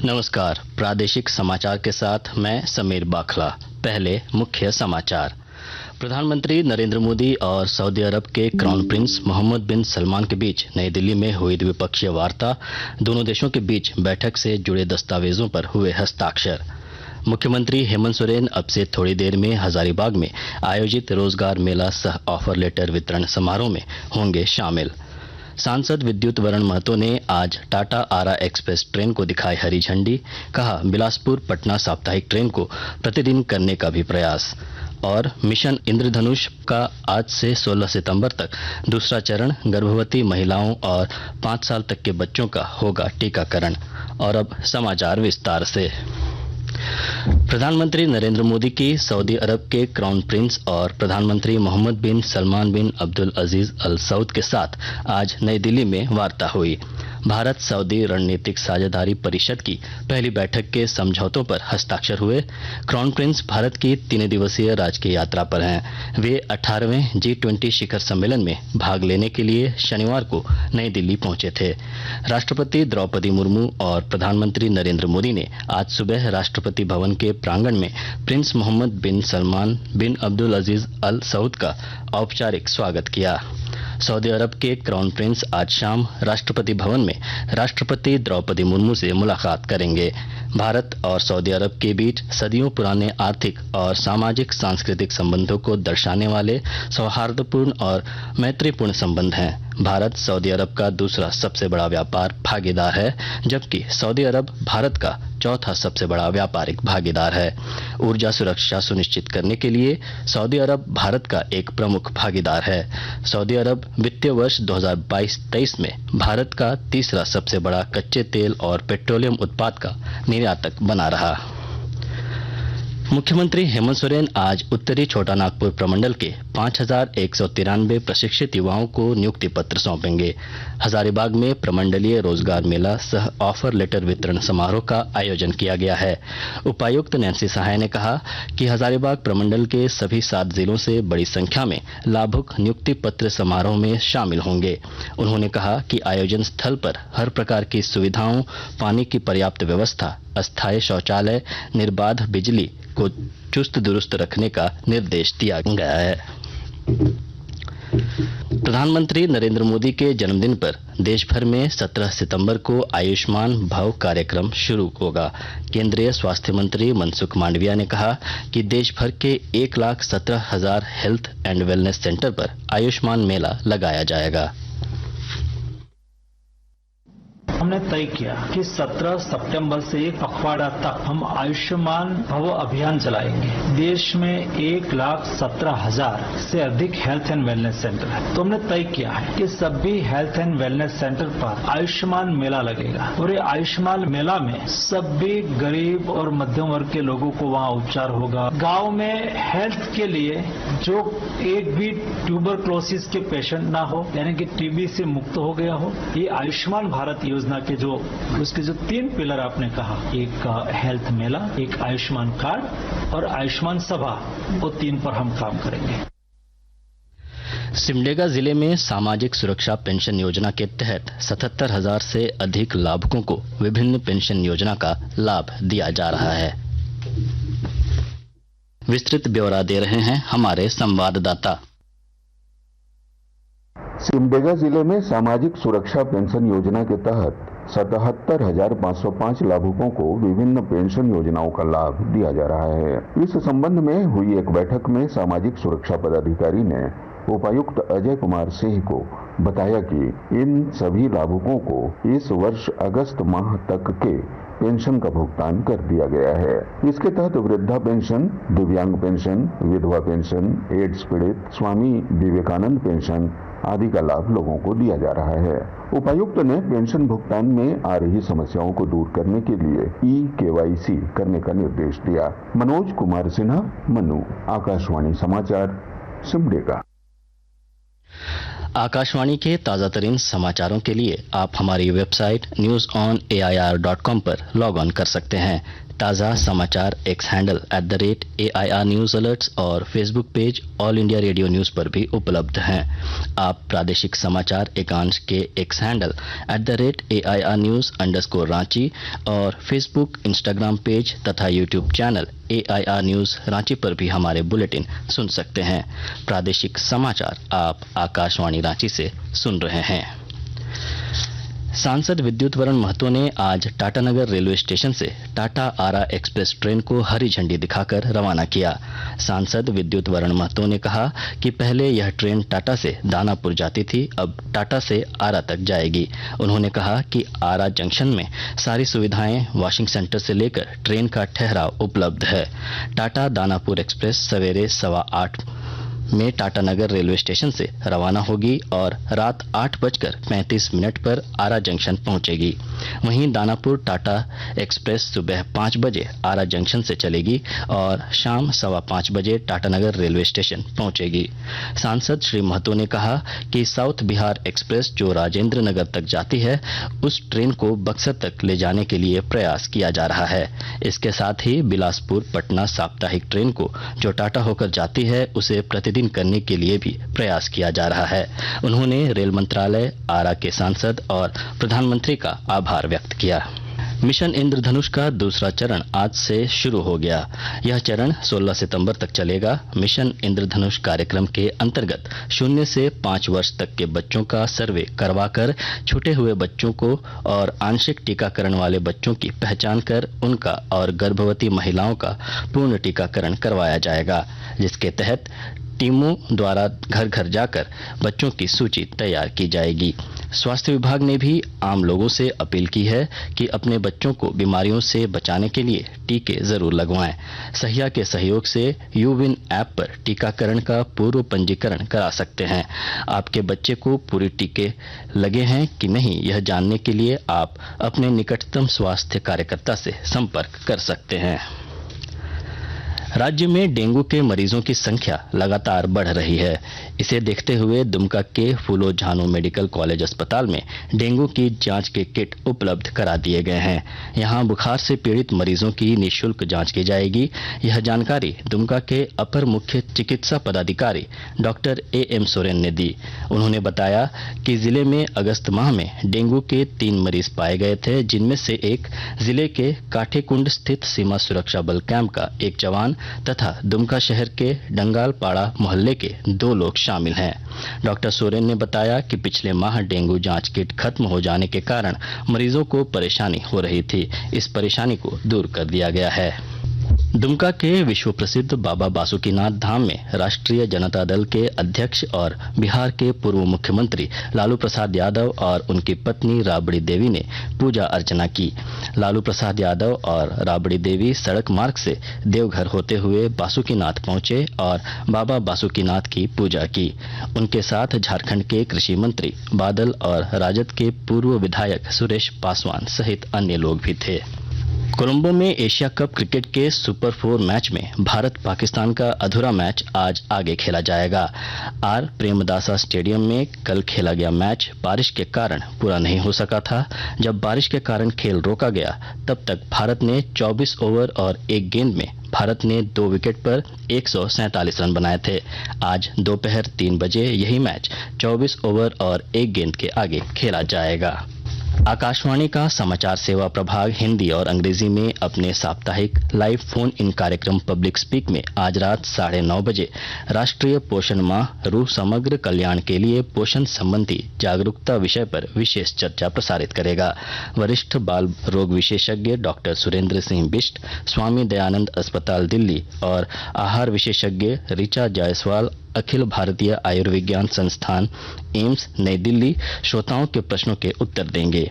नमस्कार, प्रादेशिक समाचार के साथ मैं समीर बाखला। पहले मुख्य समाचार। प्रधानमंत्री नरेंद्र मोदी और सऊदी अरब के क्राउन प्रिंस मोहम्मद बिन सलमान के बीच नई दिल्ली में हुई द्विपक्षीय वार्ता। दोनों देशों के बीच बैठक से जुड़े दस्तावेजों पर हुए हस्ताक्षर। मुख्यमंत्री हेमंत सोरेन अब से थोड़ी देर में हजारीबाग में आयोजित रोजगार मेला सह ऑफर लेटर वितरण समारोह में होंगे शामिल। सांसद विद्युत वरण महतो ने आज टाटा आरा एक्सप्रेस ट्रेन को दिखाई हरी झंडी। कहा, बिलासपुर पटना साप्ताहिक ट्रेन को प्रतिदिन करने का भी प्रयास। और मिशन इंद्रधनुष का आज से 16 सितंबर तक दूसरा चरण गर्भवती महिलाओं और 5 साल तक के बच्चों का होगा टीकाकरण। और अब समाचार विस्तार से। प्रधानमंत्री नरेंद्र मोदी की सऊदी अरब के क्राउन प्रिंस और प्रधानमंत्री मोहम्मद बिन सलमान बिन अब्दुल अजीज अल सऊद के साथ आज नई दिल्ली में वार्ता हुई। भारत सऊदी रणनीतिक साझेदारी परिषद की पहली बैठक के समझौतों पर हस्ताक्षर हुए। क्राउन प्रिंस भारत की 3 दिवसीय राजकीय यात्रा पर हैं। वे 18वें G20 शिखर सम्मेलन में भाग लेने के लिए शनिवार को नई दिल्ली पहुंचे थे। राष्ट्रपति द्रौपदी मुर्मू और प्रधानमंत्री नरेंद्र मोदी ने आज सुबह राष्ट्रपति भवन के प्रांगण में प्रिंस मोहम्मद बिन सलमान बिन अब्दुल अजीज अल सऊद का औपचारिक स्वागत किया। सऊदी अरब के क्राउन प्रिंस आज शाम राष्ट्रपति भवन में राष्ट्रपति द्रौपदी मुर्मू से मुलाकात करेंगे। भारत और सऊदी अरब के बीच सदियों पुराने आर्थिक और सामाजिक सांस्कृतिक संबंधों को दर्शाने वाले सौहार्दपूर्ण और मैत्रीपूर्ण संबंध हैं। भारत सऊदी अरब का दूसरा सबसे बड़ा व्यापार भागीदार है, जबकि सऊदी अरब भारत का चौथा सबसे बड़ा व्यापारिक भागीदार है। ऊर्जा सुरक्षा सुनिश्चित करने के लिए सऊदी अरब भारत का एक प्रमुख भागीदार है। सऊदी अरब वित्तीय वर्ष 2022-23 में भारत का तीसरा सबसे बड़ा कच्चे तेल और पेट्रोलियम उत्पाद का निर्यातक बना रहा। मुख्यमंत्री हेमंत सोरेन आज उत्तरी छोटा नागपुर प्रमंडल के 5193 प्रशिक्षित युवाओं को नियुक्ति पत्र सौंपेंगे। हजारीबाग में प्रमंडलीय रोजगार मेला सह ऑफर लेटर वितरण समारोह का आयोजन किया गया है। उपायुक्त नैन्सी सहाय ने कहा कि हजारीबाग प्रमंडल के सभी 7 जिलों से बड़ी संख्या में लाभुक नियुक्ति पत्र समारोह में शामिल होंगे। उन्होंने कहा कि आयोजन स्थल पर हर प्रकार की सुविधाओं, पानी की पर्याप्त व्यवस्था, अस्थायी शौचालय, निर्बाध बिजली को चुस्त दुरुस्त रखने का निर्देश दिया गया है। प्रधानमंत्री नरेंद्र मोदी के जन्मदिन पर देश भर में 17 सितंबर को आयुष्मान भव कार्यक्रम शुरू होगा। केंद्रीय स्वास्थ्य मंत्री मनसुख मांडविया ने कहा कि देश भर के 1,17,000 हेल्थ एंड वेलनेस सेंटर पर आयुष्मान मेला लगाया जाएगा। हमने तय किया कि 17 सितंबर से पखवाड़ा तक हम आयुष्मान भव अभियान चलाएंगे। देश में 1,17,000 से अधिक हेल्थ एंड वेलनेस सेंटर है, तो हमने तय किया है कि सभी हेल्थ एंड वेलनेस सेंटर पर आयुष्मान मेला लगेगा। और ये आयुष्मान मेला में सभी गरीब और मध्यम वर्ग के लोगों को वहाँ उपचार होगा। गांव में हेल्थ के लिए जो एक भी ट्यूबरक्लोसिस के पेशेंट ना हो, यानी कि टीबी से मुक्त हो गया हो, ये आयुष्मान भारत योजना के उसके जो 3 पिलर आपने कहा, एक हेल्थ मेला, एक आयुष्मान कार्ड और आयुष्मान सभा, वो 3 पर हम काम करेंगे। सिमडेगा जिले में सामाजिक सुरक्षा पेंशन योजना के तहत 77,000 से अधिक लाभुकों को विभिन्न पेंशन योजना का लाभ दिया जा रहा है। विस्तृत ब्यौरा दे रहे हैं हमारे संवाददाता। सिमडेगा जिले में सामाजिक सुरक्षा पेंशन योजना के तहत 77,505 लाभुकों को विभिन्न पेंशन योजनाओं का लाभ दिया जा रहा है। इस संबंध में हुई एक बैठक में सामाजिक सुरक्षा पदाधिकारी ने उपायुक्त अजय कुमार सिंह को बताया कि इन सभी लाभुकों को इस वर्ष अगस्त माह तक के पेंशन का भुगतान कर दिया गया है। इसके तहत वृद्धा पेंशन, दिव्यांग पेंशन, विधवा पेंशन, एड्स पीड़ित, स्वामी विवेकानंद पेंशन आदि का लाभ लोगों को दिया जा रहा है। उपायुक्त ने पेंशन भुगतान में आ रही समस्याओं को दूर करने के लिए KYC करने का निर्देश दिया। मनोज कुमार सिन्हा, मनु, आकाशवाणी समाचार, सिमडेगा। आकाशवाणी के ताजा तरीन समाचारों के लिए आप हमारी वेबसाइट newsonair.com पर लॉग ऑन कर सकते हैं। ताज़ा समाचार X handle @AIR news alerts और Facebook page All India Radio News पर भी उपलब्ध हैं। आप प्रादेशिक समाचार एकांश के X handle @AIR news _Ranchi और फेसबुक, इंस्टाग्राम पेज तथा YouTube channel AIR news Ranchi पर भी हमारे बुलेटिन सुन सकते हैं। प्रादेशिक समाचार आप आकाशवाणी रांची से सुन रहे हैं। सांसद विद्युत वरण महतो ने आज टाटानगर रेलवे स्टेशन से टाटा आरा एक्सप्रेस ट्रेन को हरी झंडी दिखाकर रवाना किया। सांसद विद्युत वरण महतो ने कहा कि पहले यह ट्रेन टाटा से दानापुर जाती थी, अब टाटा से आरा तक जाएगी। उन्होंने कहा कि आरा जंक्शन में सारी सुविधाएं वॉशिंग सेंटर से लेकर ट्रेन का ठहराव उपलब्ध है। टाटा दानापुर एक्सप्रेस सवेरे 8:15 में टाटानगर रेलवे स्टेशन से रवाना होगी और रात 8:35 पर आरा जंक्शन पहुंचेगी। वहीं दानापुर टाटा एक्सप्रेस सुबह 5 बजे आरा जंक्शन से चलेगी और शाम 5:15 बजे टाटानगर रेलवे स्टेशन पहुंचेगी। सांसद श्री महतो ने कहा कि साउथ बिहार एक्सप्रेस जो राजेंद्र नगर तक जाती है, उस ट्रेन को बक्सर तक ले जाने के लिए प्रयास किया जा रहा है। इसके साथ ही बिलासपुर पटना साप्ताहिक ट्रेन को जो टाटा होकर जाती है, उसे प्रतिदिन करने के लिए भी प्रयास किया जा रहा है। उन्होंने रेल मंत्रालय, आरा के सांसद और प्रधानमंत्री का आभार व्यक्त किया। मिशन इंद्रधनुष का दूसरा चरण आज से शुरू हो गया। यह चरण 16 सितंबर तक चलेगा। मिशन इंद्रधनुष कार्यक्रम के अंतर्गत 0 से 5 वर्ष तक के बच्चों का सर्वे करवाकर छूटे हुए बच्चों को और आंशिक टीकाकरण वाले बच्चों की पहचान कर उनका और गर्भवती महिलाओं का पूर्ण टीकाकरण करवाया जाएगा, जिसके तहत टीमों द्वारा घर घर जाकर बच्चों की सूची तैयार की जाएगी। स्वास्थ्य विभाग ने भी आम लोगों से अपील की है कि अपने बच्चों को बीमारियों से बचाने के लिए टीके जरूर लगवाएं। सहिया के सहयोग से यूविन ऐप पर टीकाकरण का पूर्व पंजीकरण करा सकते हैं। आपके बच्चे को पूरे टीके लगे हैं कि नहीं, यह जानने के लिए आप अपने निकटतम स्वास्थ्य कार्यकर्ता से संपर्क कर सकते हैं। राज्य में डेंगू के मरीजों की संख्या लगातार बढ़ रही है। इसे देखते हुए दुमका के फूलो झानो मेडिकल कॉलेज अस्पताल में डेंगू की जांच के किट उपलब्ध करा दिए गए हैं। यहां बुखार से पीड़ित मरीजों की निःशुल्क जांच की जाएगी। यह जानकारी दुमका के अपर मुख्य चिकित्सा पदाधिकारी डॉक्टर AM सोरेन ने दी। उन्होंने बताया कि जिले में अगस्त माह में डेंगू के 3 मरीज पाए गए थे, जिनमें से एक जिले के काठेकुंड स्थित सीमा सुरक्षा बल कैंप का एक जवान तथा दुमका शहर के डंगालपाड़ा मोहल्ले के 2 लोग शामिल हैं। डॉक्टर सोरेन ने बताया कि पिछले माह डेंगू जांच किट खत्म हो जाने के कारण मरीजों को परेशानी हो रही थी। इस परेशानी को दूर कर दिया गया है। दुमका के विश्व प्रसिद्ध बाबा बासुकीनाथ धाम में राष्ट्रीय जनता दल के अध्यक्ष और बिहार के पूर्व मुख्यमंत्री लालू प्रसाद यादव और उनकी पत्नी राबड़ी देवी ने पूजा अर्चना की। लालू प्रसाद यादव और राबड़ी देवी सड़क मार्ग से देवघर होते हुए बासुकीनाथ पहुंचे और बाबा बासुकीनाथ की पूजा की। उनके साथ झारखंड के कृषि मंत्री बादल और राजद के पूर्व विधायक सुरेश पासवान सहित अन्य लोग भी थे। कोलंबो में एशिया कप क्रिकेट के सुपर 4 मैच में भारत पाकिस्तान का अधूरा मैच आज आगे खेला जाएगा। आर प्रेमदासा स्टेडियम में कल खेला गया मैच बारिश के कारण पूरा नहीं हो सका था। जब बारिश के कारण खेल रोका गया, तब तक भारत ने 24 ओवर और 1 गेंद में भारत ने 2 विकेट पर 147 रन बनाए थे। आज दोपहर 3 बजे यही मैच 24 ओवर और 1 गेंद के आगे खेला जाएगा। आकाशवाणी का समाचार सेवा प्रभाग हिंदी और अंग्रेजी में अपने साप्ताहिक लाइव फोन इन कार्यक्रम पब्लिक स्पीक में आज रात 9:30 बजे राष्ट्रीय पोषण माह रूह समग्र कल्याण के लिए पोषण संबंधी जागरूकता विषय पर विशेष चर्चा प्रसारित करेगा। वरिष्ठ बाल रोग विशेषज्ञ डॉक्टर सुरेंद्र सिंह बिष्ट, स्वामी दयानंद अस्पताल दिल्ली और आहार विशेषज्ञ ऋचा जायसवाल अखिल भारतीय आयुर्विज्ञान संस्थान एम्स नई दिल्ली श्रोताओं के प्रश्नों के उत्तर देंगे।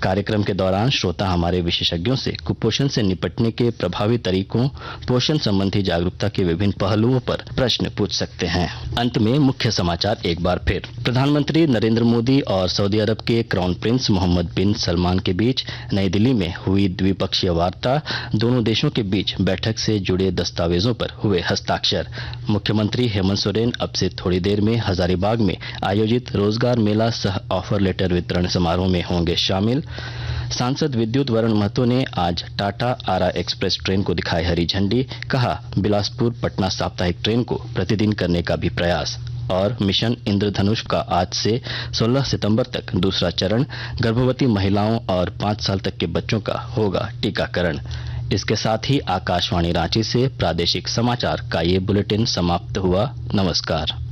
कार्यक्रम के दौरान श्रोता हमारे विशेषज्ञों से कुपोषण से निपटने के प्रभावी तरीकों, पोषण संबंधी जागरूकता के विभिन्न पहलुओं पर प्रश्न पूछ सकते हैं। अंत में मुख्य समाचार एक बार फिर। प्रधानमंत्री नरेंद्र मोदी और सऊदी अरब के क्राउन प्रिंस मोहम्मद बिन सलमान के बीच नई दिल्ली में हुई द्विपक्षीय वार्ता। दोनों देशों के बीच बैठक से जुड़े दस्तावेजों पर हुए हस्ताक्षर। मुख्यमंत्री हेमंत सोरेन बहन अब से थोड़ी देर में हजारीबाग में आयोजित रोजगार मेला सह ऑफर लेटर वितरण समारोह में होंगे शामिल। सांसद विद्युत वरण महतो ने आज टाटा आरा एक्सप्रेस ट्रेन को दिखाई हरी झंडी, कहा बिलासपुर पटना साप्ताहिक ट्रेन को प्रतिदिन करने का भी प्रयास। और मिशन इंद्रधनुष का आज से 16 सितंबर तक दूसरा चरण, गर्भवती महिलाओं और 5 साल तक के बच्चों का होगा टीकाकरण। इसके साथ ही आकाशवाणी रांची से प्रादेशिक समाचार का ये बुलेटिन समाप्त हुआ। नमस्कार।